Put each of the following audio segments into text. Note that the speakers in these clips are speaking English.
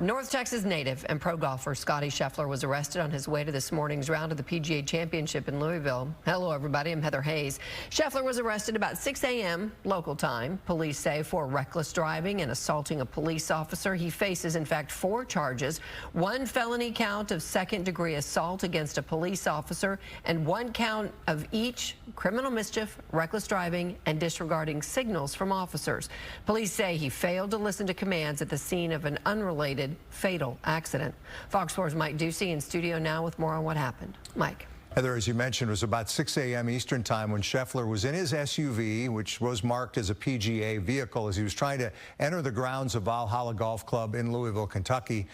North Texas native and pro golfer Scottie Scheffler was arrested on his way to this morning's round of the PGA Championship in Louisville. Hello, everybody. I'm Heather Hayes. Scheffler was arrested about 6 a.m. local time. Police say for reckless driving and assaulting a police officer. He faces, in fact, 4 charges, 1 felony count of second-degree assault against a police officer and 1 count of each criminal mischief, reckless driving, and disregarding signals from officers. Police say he failed to listen to commands at the scene of an unrelated fatal accident. Fox 4's Mike Ducey in studio now with more on what happened. Mike. Heather, as you mentioned, it was about 6 a.m. Eastern time when Scheffler was in his SUV, which was marked as a PGA vehicle, as he was trying to enter the grounds of Valhalla Golf Club in Louisville, Kentucky.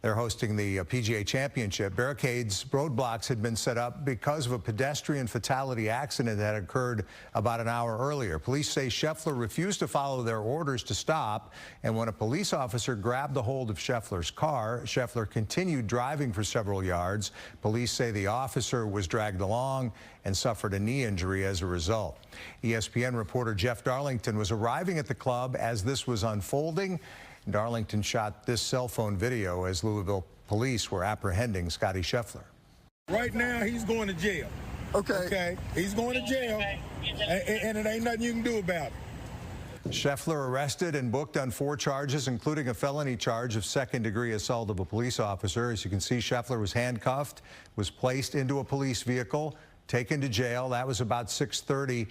They're hosting the PGA Championship. Barricades, roadblocks had been set up because of a pedestrian fatality accident that occurred about an hour earlier. Police say Scheffler refused to follow their orders to stop, and when a police officer grabbed the hold of Scheffler's car, Scheffler continued driving for several yards. Police say the officer was dragged along and suffered a knee injury as a result. ESPN reporter Jeff Darlington was arriving at the club as this was unfolding. Darlington shot this cell phone video as Louisville police were apprehending Scottie Scheffler. Right now, he's going to jail. Okay. He's going to jail, and it ain't nothing you can do about it. Scheffler arrested and booked on 4 charges, including a felony charge of second-degree assault of a police officer. As you can see, Scheffler was handcuffed, was placed into a police vehicle, taken to jail. That was about 6:30.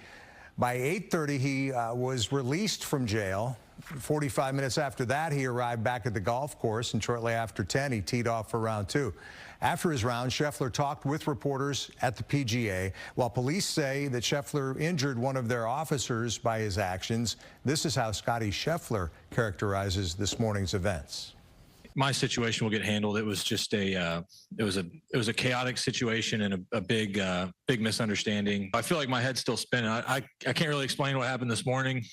By 8:30, he was released from jail. 45 minutes after that, he arrived back at the golf course, and shortly after 10, he teed off for round 2. After his round, Scheffler talked with reporters at the PGA. While police say that Scheffler injured one of their officers by his actions, this is how Scottie Scheffler characterizes this morning's events. My situation will get handled. It was just it was a chaotic situation and a big misunderstanding. I feel like my head's still spinning. I can't really explain what happened this morning.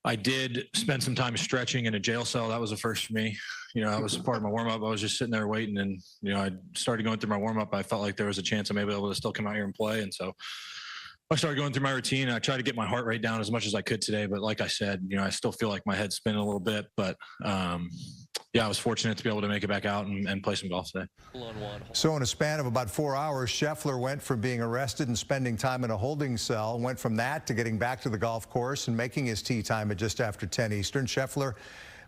I did spend some time stretching in a jail cell. That was a first for me. You know, that was part of my warm-up. I was just sitting there waiting, and, you know, I started going through my warm-up. I felt like there was a chance I may be able to still come out here and play, and so I started going through my routine. I tried to get my heart rate down as much as I could today, but like I said, you know, I still feel like my head's spinning a little bit, but yeah, I was fortunate to be able to make it back out and play some golf today. So in a span of about 4 hours, Scheffler went from being arrested and spending time in a holding cell, went from that to getting back to the golf course and making his tee time at just after 10 Eastern. Scheffler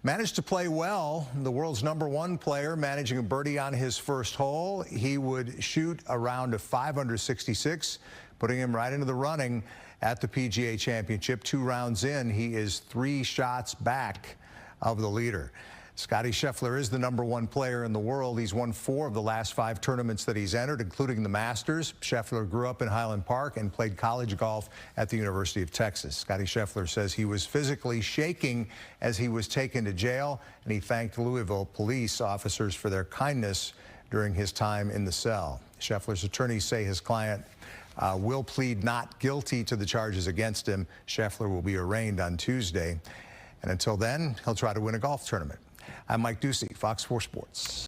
managed to play well, the world's #1 player, managing a birdie on his first hole. He would shoot a round of 5 under 66, putting him right into the running at the PGA Championship. 2 rounds in, he is 3 shots back of the leader. Scottie Scheffler is the #1 player in the world. He's won 4 of the last 5 tournaments that he's entered, including the Masters. Scheffler grew up in Highland Park and played college golf at the University of Texas. Scottie Scheffler says he was physically shaking as he was taken to jail, and he thanked Louisville police officers for their kindness during his time in the cell. Scheffler's attorneys say his client will plead not guilty to the charges against him. Scheffler will be arraigned on Tuesday, and until then, he'll try to win a golf tournament. I'm Mike Ducey, Fox 4 Sports.